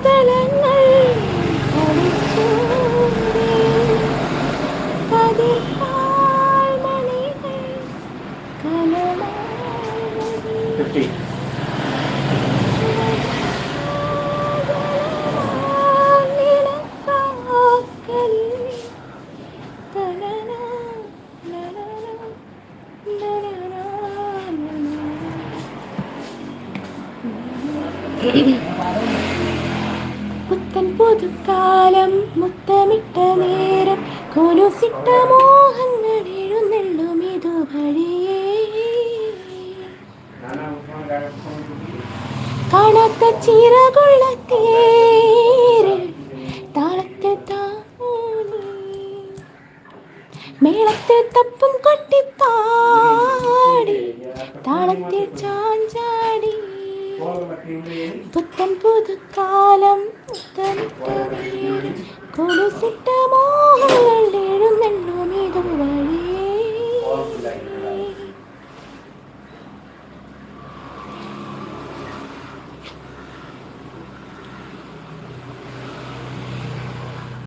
പൂന്തളങ്ങൾ കളിച്ചൂടി കതിർപ്പാൽ മണികൾ കലമാടി പുത്തൻ പുതുക്കാലം മുത്തമിട്ട നേരം കൊലുസിട്ട മോഹങ്ങൾ എഴുന്നള്ളും ഇതുവഴിയേ കാണാത്ത ചിറകുള്ള തേരിൽ താളത്തിൽ താണി മേളത്തിൽ തപ്പും കൊട്ടിപ്പാടി താളത്തിൽ ചാഞ്ചാടി പുത്തൻ പുതുക്കാലം കൊലുസിട്ട